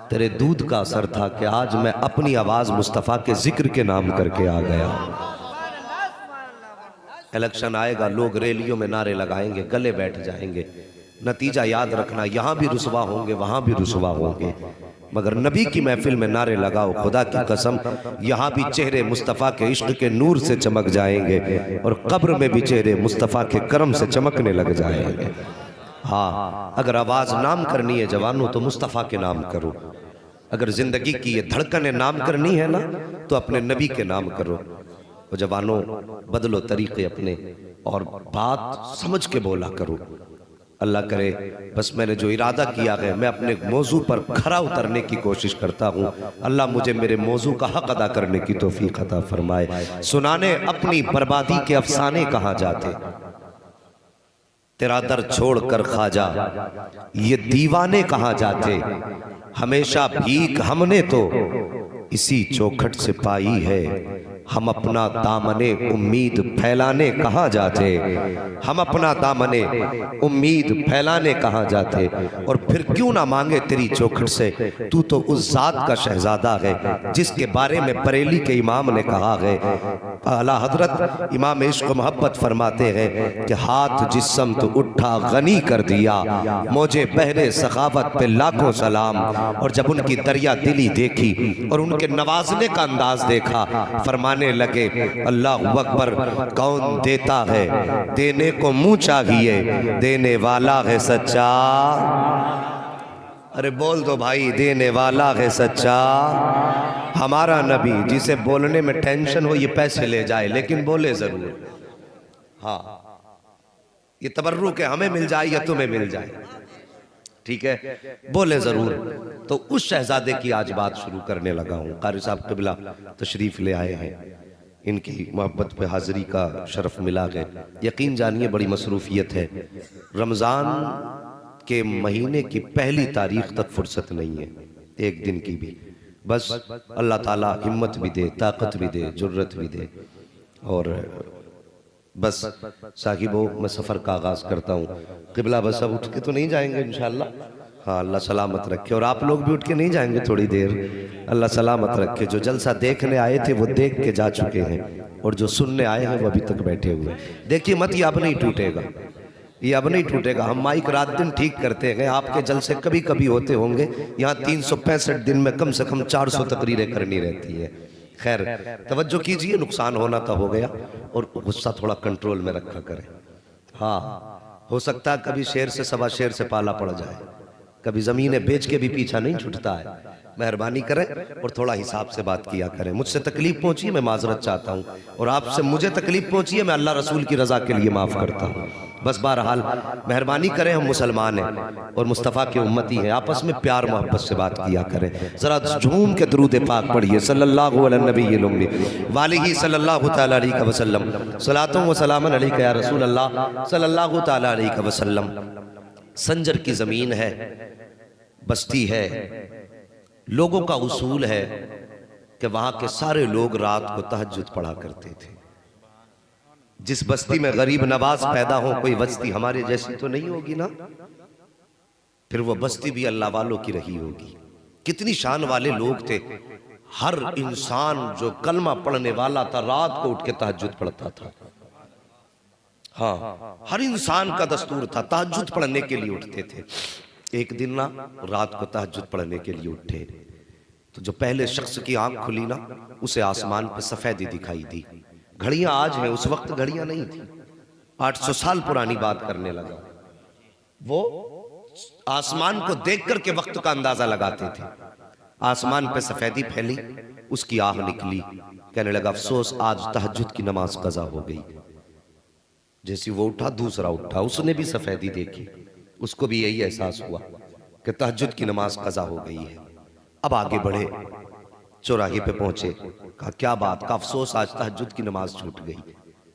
تیرے دودھ کا اثر تھا کہ آج میں اپنی آواز مصطفیٰ کے ذکر کے نام کر کے آ گیا. الیکشن آئے گا، لوگ ریلیوں میں نعرے لگائیں گے، گلے بیٹھ جائیں گے. نتیجہ یاد رکھنا، یہاں بھی رسوا ہوں گے وہاں بھی رسوا ہوں گے، مگر نبی کی محفل میں نعرے لگاؤ خدا کی قسم یہاں بھی چہرے مصطفیٰ کے عشق کے نور سے چمک جائیں گے اور قبر میں بھی چہرے مصطفیٰ کے کرم سے چمکنے لگ جائیں گے. ہاں اگر آواز نام کرنی ہے جوانوں تو مصطفیٰ کے نام کرو. اگر زندگی کی یہ دھڑکنیں نام کرنی ہے نا تو اپنے نبی کے نام کرو. جوانوں بدلو طریقے اپنے اور بات سمجھ کے بولا کرو. اللہ کرے بس میں نے جو ارادہ کیا ہے میں اپنے موضوع پر کھرا اترنے کی کوشش کرتا ہوں. اللہ مجھے میرے موضوع کا حق ادا کرنے کی توفیق عطا فرمائے. سنانے اپنی بربادی کے افسانے کہاں جاتے. تیرا در چھوڑ کر خواجہ یہ دیوانے کہاں جاتے. ہمیشہ بھیک ہم نے تو اسی چوکھٹ سے پائی ہے. ہم اپنا دامن امید پھیلانے کہاں جاتے. ہم اپنا دامن امید پھیلانے کہاں جاتے. اور پھر کیوں نہ مانگے تیری چوکھٹ سے، تو تو اس ذات کا شہزادہ ہے جس کے بارے میں بریلی کے امام نے کہا ہے. اعلیٰ حضرت امام عشق و محبت فرماتے ہیں کہ ہاتھ جس سمت اٹھا غنی کر دیا، موجے بحر سخاوت پہ لاکھوں سلام. اور جب ان کی دریا دلی دیکھی اور ان کے نوازنے کا انداز دیکھا فرمانے لگے اللہ اکبر، کون دیتا ہے دینے کو منہ چاہیے، دینے والا ہے سچا. ارے بول دو بھائی، دینے والا ہے سچا. ہمارا نبی جسے بولنے میں ٹینشن ہو یہ پیسے لے جائے لیکن بولے ضرور. ہاں یہ تبرک ہے، ہمیں مل جائے یا تمہیں مل جائے، ٹھیک ہے بولے ضرور. تو اس شہزادے کی آج بات شروع کرنے لگا ہوں. قاری صاحب قبلہ تشریف لے آئے ہیں، ان کی محبت پہ حاضری کا شرف ملا ہے. یقین جانیے بڑی مصروفیت ہے. رمضان کے مہینے کی پہلی تاریخ تک فرصت نہیں ہے ایک دن کی بھی. بس اللہ تعالیٰ ہمت بھی دے، طاقت بھی دے، جرت بھی دے اور بس صاحبو میں سفر کا آغاز کرتا ہوں. قبلہ بس اب اٹھ کے تو نہیں جائیں گے انشاءاللہ. ہاں اللہ سلامت رکھے. اور آپ لوگ بھی اٹھ کے نہیں جائیں گے تھوڑی دیر. اللہ سلامت رکھے. جو جلسہ دیکھنے آئے تھے وہ دیکھ کے جا چکے ہیں, اور جو سننے آئے ہیں وہ ابھی تک بیٹھے ہوئے. دیکھیے مت یہ اب نہیں ٹوٹے گا, یہ اب نہیں ٹوٹے گا. ہم مائک رات دن ٹھیک کرتے ہیں. آپ کے جلسے کبھی کبھی ہوتے ہوں گے. یہاں 365 دن میں کم سے کم 400 تقریریں کرنی رہتی ہے. خیر توجہ کیجئے, نقصان ہونا تھا ہو گیا, اور غصہ تھوڑا کنٹرول میں رکھا کریں. ہاں ہو سکتا ہے کبھی شیر سے سوا شیر سے پالا پڑ جائے, کبھی زمینیں بیچ کے بھی پیچھا نہیں چھٹتا ہے. مہربانی کریں اور تھوڑا حساب سے بات کیا کریں. مجھ سے تکلیف پہنچی میں معذرت چاہتا ہوں, اور آپ سے مجھے تکلیف پہنچی ہے میں اللہ رسول کی رضا کے لیے معاف کرتا ہوں. بس بہرحال مہربانی کریں, ہم مسلمان ہیں اور مصطفیٰ کے امتی ہیں. آپس میں پیار محبت سے بات کیا کریں. ذرا جھوم کے درود پاک پڑھیے صلی اللہ علیہ النبی الامی والہ صلی اللہ تعالی علیہ وسلم. صلاۃ و سلام علیک یا رسول اللہ صلی اللہ تعالی علیہ وسلم. سنجر کی زمین ہے, بستی ہے, لوگوں کا اصول ہے کہ وہاں کے سارے لوگ رات کو تہجد پڑھا کرتے تھے. جس بستی میں غریب نواز پیدا ہو, کوئی بستی ہمارے جیسی تو نہیں ہوگی نا, پھر وہ بستی بھی اللہ والوں کی رہی ہوگی. کتنی شان والے لوگ تھے. ہر انسان جو کلمہ پڑھنے والا تھا رات کو اٹھ کے تہجد پڑھتا تھا. ہاں ہر انسان کا دستور تھا, تہجد پڑھنے کے لیے اٹھتے تھے. ایک دن نا رات کو تہجد پڑھنے کے لیے اٹھے تو جو پہلے شخص کی آنکھ کھلی نا, اسے آسمان پہ سفیدی دکھائی دی. گھڑیاں آج ہیں, اس وقت گھڑیاں نہیں تھی. 800 سال پرانی بات کرنے لگا. وہ آسمان کو دیکھ کر کے وقت کا اندازہ لگاتے تھے. آسمان پہ سفیدی پھیلی, اس کی آہ نکلی. کہنے لگا افسوس آج تہجد کی نماز قضا ہو گئی. جیسی وہ اٹھا دوسرا اٹھا, اس نے بھی سفیدی دیکھی, اس کو بھی یہی احساس ہوا کہ تہجد کی نماز قضا ہو گئی ہے. اب آگے بڑھے, چوراہے پہ پہنچے. کہا کیا بات؟ کہا افسوس آج تہجد کی نماز چھوٹ گئی.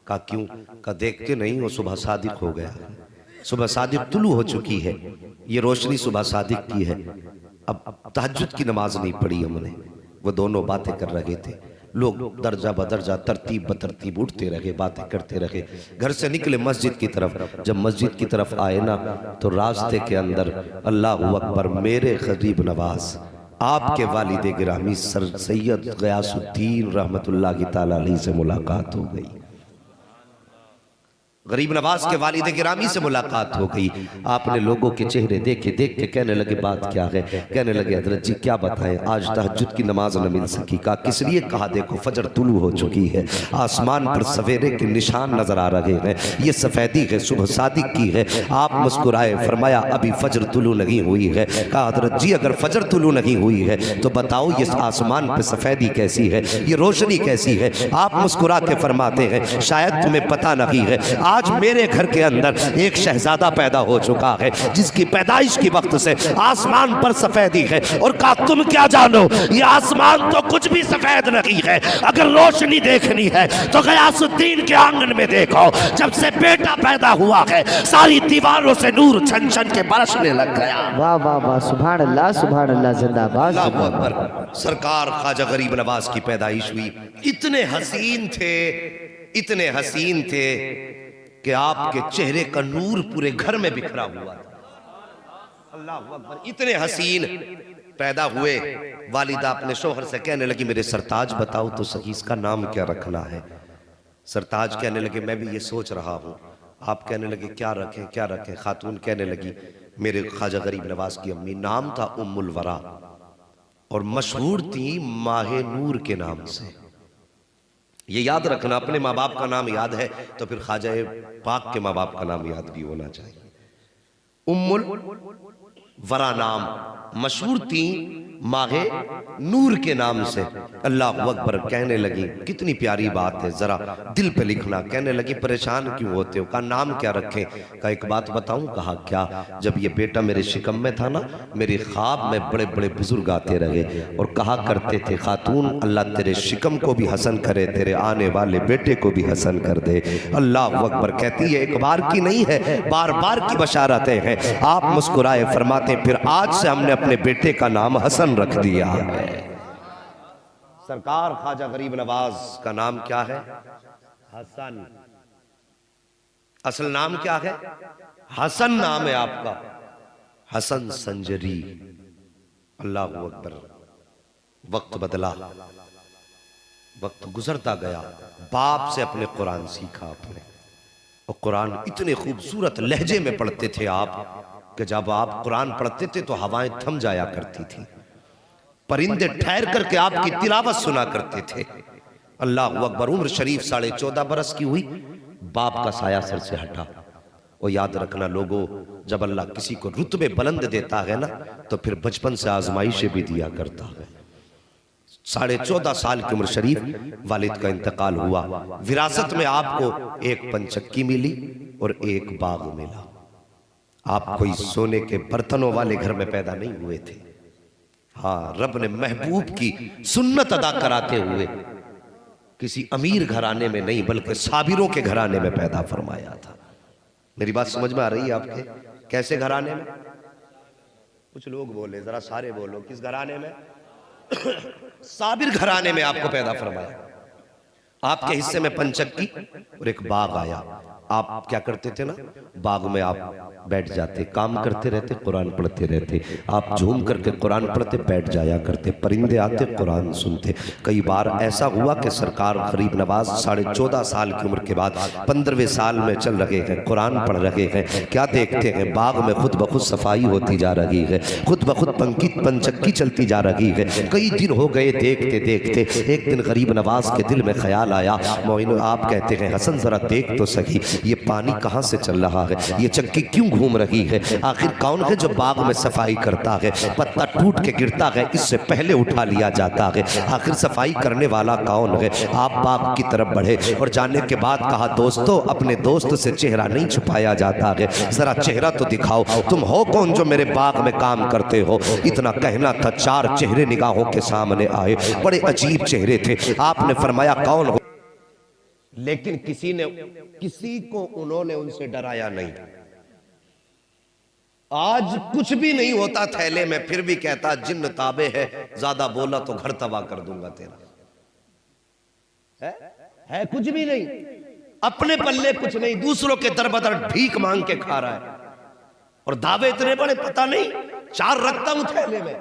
کہا کیوں؟ کہا دیکھتے نہیں ہو صبح صادق ہو گیا, صبح صادق طلوع ہو چکی ہے, یہ روشنی صبح صادق کی ہے. اب تہجد کی نماز نہیں پڑھی ہم نے. وہ دونوں باتیں کر رہے تھے. لوگ درجہ بدرجہ ترتیب بترتیب اٹھتے رہے, باتیں کرتے رہے. گھر سے نکلے مسجد کی طرف. جب مسجد کی طرف آئے نا تو راستے کے اندر اللہ اکبر میرے غریب نواز آپ کے والد گرامی سر سید غیاث الدین رحمت اللہ تعالی علیہ سے ملاقات ہو گئی. غریب نواز کے والد گرامی سے ملاقات ہو گئی. آپ نے لوگوں کے چہرے دیکھے, دیکھ کے کہنے لگے بات کیا ہے؟ کہنے لگے حضرت جی کیا بتائیں, آج تہجد کی نماز نہ مل سکی. کہا کس لیے؟ کہا دیکھو فجر طلوع ہو چکی ہے, آسمان پر سویرے کے نشان نظر آ رہے ہیں, یہ سفیدی ہے صبح صادق کی ہے. آپ مسکرائے, فرمایا ابھی فجر طلوع نہیں ہوئی ہے. کہا حضرت جی اگر فجر طلوع نہیں ہوئی ہے تو بتاؤ یہ آسمان پہ سفیدی کیسی ہے, یہ روشنی کیسی ہے؟ آپ مسکرا کے فرماتے ہیں شاید تمہیں پتہ نہیں ہے, آج میرے گھر کے اندر ایک شہزادہ پیدا ہو چکا ہے جس کی پیدائش کی وقت سے آسمان پر سفیدی ہے. اور کہا تم کیا جانو, یہ آسمان تو کچھ بھی سفید نہیں ہے. اگر روشنی دیکھنی ہے تو غیاث الدین کے آنگن میں دیکھو, جب سے بیٹا پیدا ہوا ہے ساری دیواروں سے نور چھن چھن کے برسنے لگ گیا. واہ واہ واہ, سبحان اللہ سبحان اللہ, زندہ باد. اللہ اکبر. سرکار خواجہ غریب نواز کی پیدائش ہوئی. اتنے حسین تھے, اتنے حسین تھے کہ آپ کے چہرے کا نور پورے گھر میں بکھرا ہوا تھا. اللہ اکبر. اتنے حسین پیدا ہوئے. والدہ اپنے شوہر سے کہنے لگی میرے سرتاج بتاؤ تو صحیح اس کا نام کیا رکھنا ہے. سرتاج کہنے لگے میں بھی یہ سوچ رہا ہوں. آپ کہنے لگے کیا رکھیں کیا رکھیں. خاتون کہنے لگی میرے خواجہ غریب نواز کی امی نام تھا ام الورا, اور مشہور تھی ماہ نور کے نام سے. یہ یاد رکھنا, اپنے ماں باپ کا نام یاد ہے تو پھر خواجہ پاک کے ماں باپ کا نام یاد بھی ہونا چاہیے. ام الورا نام, مشہور تھی ماہ نور کے نام سے. اللہ اکبر. کہنے لگی کتنی پیاری بات ہے, ذرا دل پہ لکھنا. کہنے لگی پریشان کیوں ہوتے ہو؟ کہا نام کیا رکھیں؟ کہا ایک بات بتاؤں. کہا کیا؟ جب یہ بیٹا میرے شکم میں تھا نا, میرے خواب میں بڑے بڑے بزرگ آتے رہے اور کہا کرتے تھے خاتون اللہ تیرے شکم کو بھی حسن کرے, تیرے آنے والے بیٹے کو بھی حسن کر دے. اللہ اکبر. کہتی ہے ایک بار کی نہیں ہے, بار بار کی بشارتیں ہیں. آپ مسکرائے, فرماتے پھر آج سے ہم نے اپنے بیٹے کا نام حسن رکھ دیا ہے. سرکار خواجہ غریب نواز کا نام کیا ہے؟ حسن. اصل نام کیا ہے؟ حسن نام ہے آپ کا، حسن سنجری۔ اللہ اکبر۔ وقت بدلا، وقت گزرتا گیا، باپ سے اپنے قرآن سیکھا آپ نے، اور قرآن اتنے خوبصورت لہجے میں پڑھتے تھے آپ کہ جب آپ قرآن پڑھتے تھے تو ہوائیں تھم جایا کرتی تھی، پرندے ٹھہر کر کے آپ کی تلاوت سنا کرتے تھے۔ اللہ اکبر۔ عمر شریف 14.5 برس کی ہوئی، باپ کا سایہ سر سے ہٹا۔ اور یاد رکھنا لوگوں، جب اللہ کسی کو رتبے بلند دیتا ہے نا تو پھر بچپن سے آزمائشیں بھی دیا کرتا ہے۔ 14.5 سال کی عمر شریف والد کا انتقال ہوا، وراثت میں آپ کو ایک پنچکی ملی اور ایک باغ ملا۔ آپ کوئی سونے کے برتنوں والے گھر میں پیدا نہیں ہوئے تھے، ہاں رب نے محبوب کی سنت ادا کراتے ہوئے کسی امیر گھرانے میں نہیں بلکہ صابروں کے گھرانے میں پیدا فرمایا تھا۔ میری بات سمجھ میں آ رہی ہے آپ کے؟ کیسے گھرانے میں؟ کچھ لوگ بولے، ذرا سارے بولو، کس گھرانے میں؟ صابر گھرانے میں آپ کو پیدا فرمایا۔ آپ کے حصے میں پنچکی اور ایک باغ آیا۔ آپ کیا کرتے تھے نا، باغ میں آپ بیٹھ جاتے، کام کرتے رہتے، قرآن پڑھتے رہتے، آپ جھوم کر کے قرآن پڑھتے بیٹھ جایا کرتے، پرندے آتے قرآن سنتے۔ کئی بار ایسا ہوا کہ سرکار غریب نواز 14.5 سال کی عمر کے بعد 15ویں سال میں چل رہے ہیں، قرآن پڑھ رہے ہیں، کیا دیکھتے ہیں؟ باغ میں خود بخود صفائی ہوتی جا رہی ہے، خود بخود پنچکی چلتی جا رہی ہے۔ کئی دن ہو گئے دیکھتے دیکھتے، ایک دن غریب نواز کے دل میں خیال آیا، موئن آپ کہتے ہیں حسن ذرا دیکھ تو سہی یہ پانی کہاں سے چل رہا ہے، یہ چکی کیوں گھوم رہی ہے، آخر کون ہے جو باغ میں صفائی کرتا ہے؟ پتا ٹوٹ کے گرتا ہے، اس سے پہلے اٹھا لیا جاتا ہے، آخر صفائی کرنے والا کون ہے؟ آپ باغ کی طرف بڑھے اور جانے کے بعد کہا دوستو اپنے دوست سے چہرہ نہیں چھپایا جاتا ہے، ذرا چہرہ تو دکھاؤ، تم ہو کون جو میرے باغ میں کام کرتے ہو؟ اتنا کہنا تھا، 4 چہرے نگاہوں کے سامنے آئے، بڑے عجیب چہرے تھے۔ آپ نے فرمایا کون ہو؟ لیکن کسی کو انہوں نے ان سے ڈرایا نہیں۔ آج کچھ بھی نہیں ہوتا تھیلے میں پھر بھی کہتا جن تابع ہے، زیادہ بولا تو گھر تباہ کر دوں گا تیرا۔ ہے کچھ بھی نہیں، اپنے پلے کچھ نہیں، دوسروں کے در بدر بھیک مانگ کے کھا رہا ہے، اور دعوے اتنے بڑے پتہ نہیں 4 رکھتا ہوں تھیلے میں۔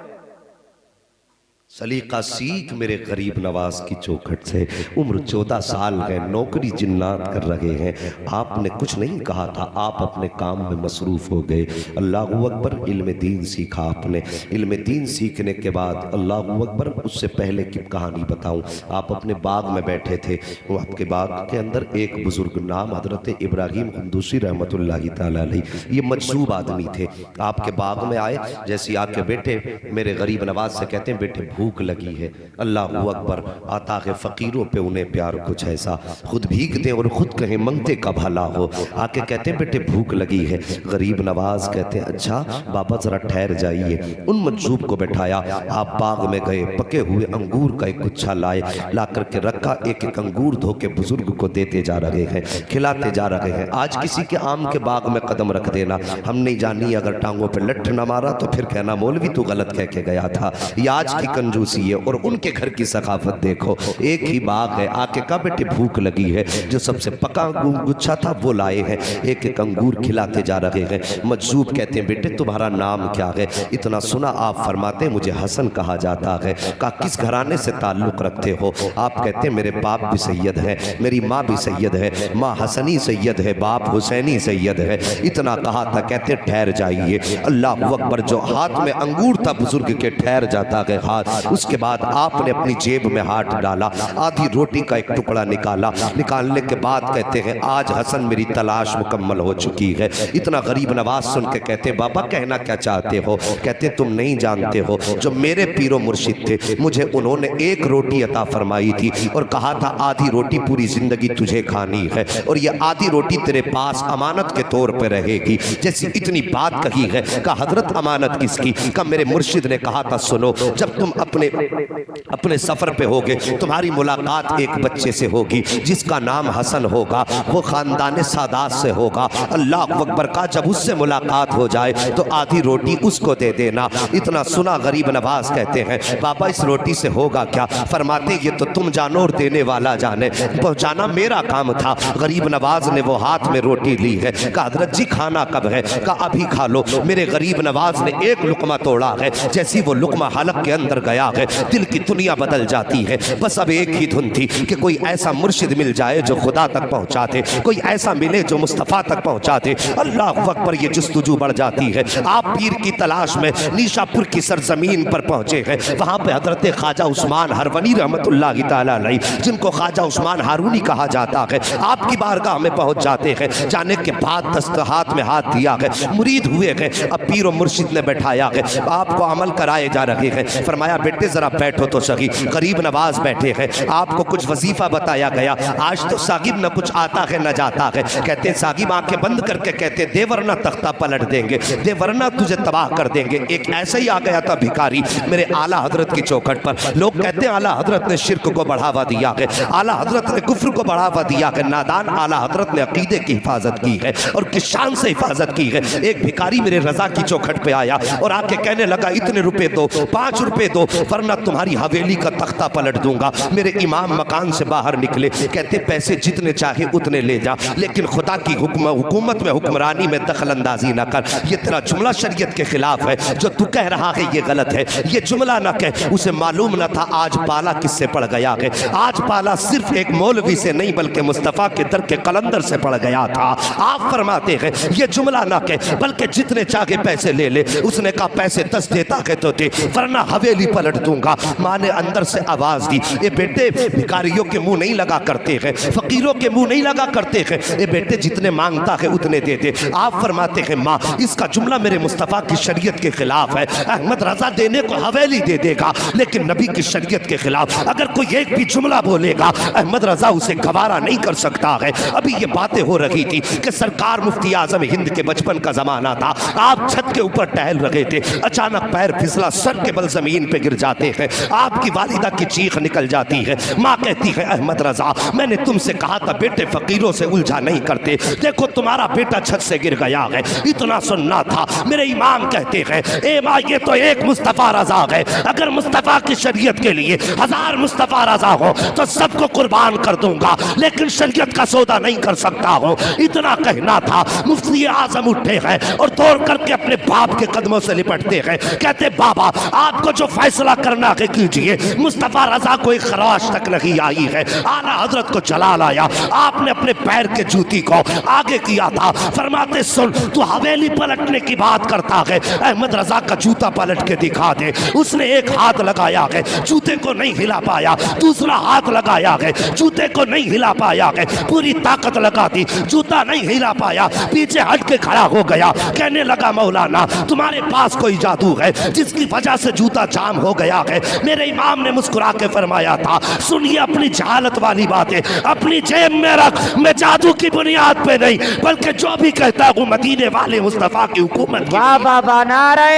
سلیقہ سیکھ میرے غریب نواز کی چوکھٹ سے، عمر 14 سال ہے، نوکری جنات کر رہے ہیں، آپ نے کچھ نہیں کہا تھا، آپ اپنے کام میں مصروف ہو گئے۔ اللہ اکبر۔ علم دین سیکھا آپ نے، علم دین سیکھنے کے بعد اللہ اکبر، اس سے پہلے کی کہانی بتاؤں، آپ اپنے باغ میں بیٹھے تھے، وہ آپ کے باغ کے اندر ایک بزرگ نام حضرت ابراہیم قندوسی رحمت اللہ تعالیٰ علیہ، یہ مجذوب آدمی تھے، آپ کے باغ میں آئے، جیسے آ کے بیٹھے، میرے غریب نواز سے کہتے ہیں بیٹے بھوک لگی ہے۔ اللہ اکبر۔ آتا ہے فقیروں پہ انہیں پیار کچھ ایسا، خود بھیگ دیں اور خود کہیں منگتے کا بھلا ہو۔ آ کے کہتے ہیں بیٹے بھوک لگی ہے۔ غریب نواز کہتے ہیں اچھا بابا ذرا ٹھہر جائیے۔ ان مجذوب کو بٹھایا، آپ باغ میں گئے، پکے ہوئے انگور کا ایک گچھا لائے، لا کر کے رکھا، ایک ایک انگور دھو کے بزرگ کو دیتے جا رہے ہیں، کھلاتے جا رہے ہیں۔ آج کسی کے آم کے باغ میں قدم رکھ دینا، ہم نہیں جانی اگر ٹانگوں پہ لٹھ نہ مارا تو پھر کہنا مولوی تو غلط کہہ کے گیا تھا۔ یہ آج کی کنجوسی ہے، اور ان کے گھر کی ثقافت دیکھو، ایک ہی باغ ہے، آ کے کہا بیٹے بھوک لگی ہے، جو سب سے پکا گچھا تھا وہ لائے ہیں، ایک ایک انگور کھلاتے جا رہے ہیں۔ مجذوب کہتے ہیں بیٹے تمہارا نام کیا ہے؟ اتنا سنا آپ فرماتے ہیں مجھے حسن کہا جاتا ہے۔ کہا کس گھرانے سے تعلق رکھتے ہو؟ آپ کہتے ہیں میرے باپ بھی سید ہے، میری ماں بھی سید ہے، ماں حسنی سید ہے، باپ حسینی سید ہے۔ اتنا کہا تھا، کہتے ٹھہر جائیے۔ اللہ اکبر۔ جو ہاتھ میں انگور تھا بزرگ کے، ٹھہر جاتا ہے ہاتھ۔ اس کے بعد آپ نے اپنی جیب میں ہاتھ ڈالا، آدھی روٹی کا ایک ٹکڑا نکالا، نکالنے کے بعد کہتے ہیں آج حسن میری تلاش مکمل ہو چکی ہے۔ اتنا غریب نواز سن کے کہتے ہیں بابا کہنا کیا چاہتے ہو؟ کہتے ہیں تم نہیں جانتے ہو، جو میرے پیر و مرشد تھے مجھے انہوں نے ایک روٹی عطا فرمائی تھی اور کہا تھا آدھی روٹی پوری زندگی تجھے کھانی ہے، اور یہ آدھی روٹی تیرے پاس امانت کے طور پہ رہے گی۔ جیسی اتنی بات کہی ہے، کہا حضرت امانت کس کی؟ کہا میرے مرشد نے کہا تھا سنو، جب تم اپنے سفر پہ ہوگے، تمہاری ملاقات ایک بچے سے ہوگی جس کا نام حسن ہوگا، وہ خاندان سادات سے ہوگا۔ اللہ اکبر کا جب اس سے ملاقات ہو جائے تو آدھی روٹی اس کو دے دینا۔ اتنا سنا غریب نواز کہتے ہیں بابا اس روٹی سے ہوگا کیا؟ فرماتے یہ تو تم جانو اور دینے والا جانے، پہنچانا میرا کام تھا۔ غریب نواز نے وہ ہاتھ میں روٹی لی ہے، کہا حضرت جی کھانا کب ہے؟ کہا ابھی کھا لو۔ میرے غریب نواز نے ایک لقمہ توڑا ہے، جیسی وہ لقمہ حلق کے اندر گیا ہے دل کی دنیا بدل جاتی ہے۔ بس اب ایک ہی دھن تھی کہ کوئی ایسا مرشد مل جائے جو خدا تک پہنچا دے، کوئی ایسا ملے جو مصطفیٰ تک پہنچا دے۔ اللہ اکبر یہ جستجو بڑھ جاتی ہے۔ آپ پیر کی تلاش میں نیشا پور کی سرزمین پر پہنچے ہیں، وہاں پہ حضرت خواجہ عثمان ہرونی رحمت اللہ تعالیٰ علیہ، جن کو خواجہ عثمان ہارونی کہا جاتا ہے، آپ کی بارگاہ میں پہنچ جاتے ہیں۔ جانے کے بعد دست ہاتھ میں ہاتھ دیا ہے، مرید ہوئے ہیں۔ اب پیر و مرشد نے بٹھایا ہے، آپ کو عمل کرائے جا رہے ہیں۔ فرمایا بیٹے ذرا بیٹھو تو سہی۔ غریب نواز بیٹھے ہیں، آپ کو کچھ وظیفہ بتایا گیا۔ آج تو صاحب نہ کچھ آتا ہے نہ جاتا ہے۔ کہتے صاحب آنکھیں بند کر کے کہتے دے ورنہ تختہ پلٹ دیں گے، دے ورنہ تجھے تباہ کر دیں گے۔ ایک ایسا ہی آ گیا تھا بھکاری میرے اعلیٰ حضرت کی چوکھٹ پر۔ لوگ کہتے ہیں اعلیٰ حضرت نے شرک کو بڑھاوا دیا ہے، اعلیٰ حضرت نے کفر کو بڑھاوا دیا ہے۔ نادان اعلیٰ حضرت نے عقیدے کی حفاظت کی ہے اور کس شان سے حفاظت کی ہے۔ ایک بھکاری میرے رضا کی چوکھٹ پہ آیا اور آ کے کہنے لگا اتنے روپے دو، 5 روپے دو ورنہ تمہاری حویلی کا تختہ پلٹ دوں گا۔ میرے امام مکان سے باہر نکلے، کہتے پیسے جتنے چاہے اتنے لے جا، لیکن خدا کی حکومت میں حکمرانی میں دخل اندازی نہ کر۔ یہ تیرا جملہ شریعت کے خلاف ہے، جو تو کہہ رہا ہے یہ غلط ہے، یہ جملہ نہ کہہ۔ اسے معلوم نہ تھا آج پالا کس سے پڑ گیا ہے۔ آج پالا صرف ایک مولوی سے نہیں بلکہ مصطفیٰ کے در کے قلندر سے پڑ گیا تھا۔ آپ فرماتے ہیں یہ جملہ نہ کہہ بلکہ جتنے چاہے پیسے لے لے۔ اس نے کہا پیسے 10 دیتا ہے تو دے ورنہ حویلی پلٹ دوں گا۔ ماں نے اندر سے آواز دی اے بیٹے بھکاریوں کے منہ نہیں لگا کرتے ہیں، فقیروں کے منہ نہیں لگا کرتے ہیں، اے بیٹے جتنے مانگتا ہے اتنے دے دے۔ آپ فرماتے ہیں ماں اس کا جملہ میرے مصطفیٰ کی شریعت کے خلاف ہے۔ احمد رضا دینے کو حویلی دے دے گا لیکن نبی کی شریعت کے خلاف اگر کوئی ایک بھی جملہ بولے گا احمد رضا اسے گوارا نہیں کر سکتا ہے۔ ابھی یہ باتیں ہو رہی تھی کہ سرکار مفتی اعظم ہند کے بچپن کا زمانہ تھا، آپ چھت کے اوپر ٹہل رہے تھے، اچانک پیر پھسلا، سر کے بل زمین پہ گر جاتے ہیں۔ آپ کی والدہ کی چیخ نکل جاتی ہے، ماں کہتی ہے احمد رضا میں نے تم سے کہا تھا بیٹے فقیروں سے الجھا نہیں کرتے، دیکھو تمہارا بیٹا چھت سے گر گیا ہے، اتنا سننا تھا۔ میرے امام کہتے ہیں اے ماں یہ تو ایک مصطفیٰ رضا ہے، اگر مصطفیٰ کی شریعت کے لیے 1000 مصطفیٰ رضا ہو تو سب کو قربان کر دوں گا لیکن شریعت کا سودا نہیں کر سکتا ہوں، اتنا کہنا تھا۔ مفتی اعظم اٹھے ہیں اور دوڑ کر کے اپنے باپ کے قدموں سے لپٹتے ہیں، کہتے بابا آپ کو جو فیصلہ کرنا ہے کیجئے، مصطفیٰ رضا کو ایک خراش تک نہیں آئی ہے۔ اعلیٰ حضرت کو جلال آیا، آپ نے اپنے پیر کے جوتی کو آگے کیا تھا، فرماتے سن تو حویلی پلٹنے کی بات کرتا ہے، احمد رضا کا جوتا پلٹ کے دکھا دے۔ اس نے ایک ہاتھ لگایا ہے، جوتے کو نہیں ہلا پایا، دوسرا ہاتھ لگایا ہے، جوتے کو نہیں ہلا پایا ہے، پوری طاقت لگا دی، جوتا نہیں ہلا پایا، پیچھے ہٹ کے کھڑا ہو گیا، کہنے لگا مولانا تمہارے پاس کوئی جادو ہے جس کی وجہ سے جوتا جام ہو گیا ہے۔ میرے امام نے مسکرا کے فرمایا تھا سنیے اپنی جہالت والی باتیں اپنی جیب میں رکھ، میں جادو کی بنیاد پہ نہیں بلکہ جو بھی کہتا ہوں مدینے والے مصطفیٰ کی حکومت کی۔ واہ واہ واہ، نعرہ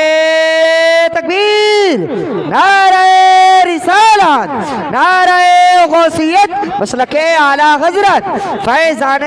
تکبیر، نعرہ رسالت، نعرہ غوثیت، مسلک اعلیٰ حضرت فیضان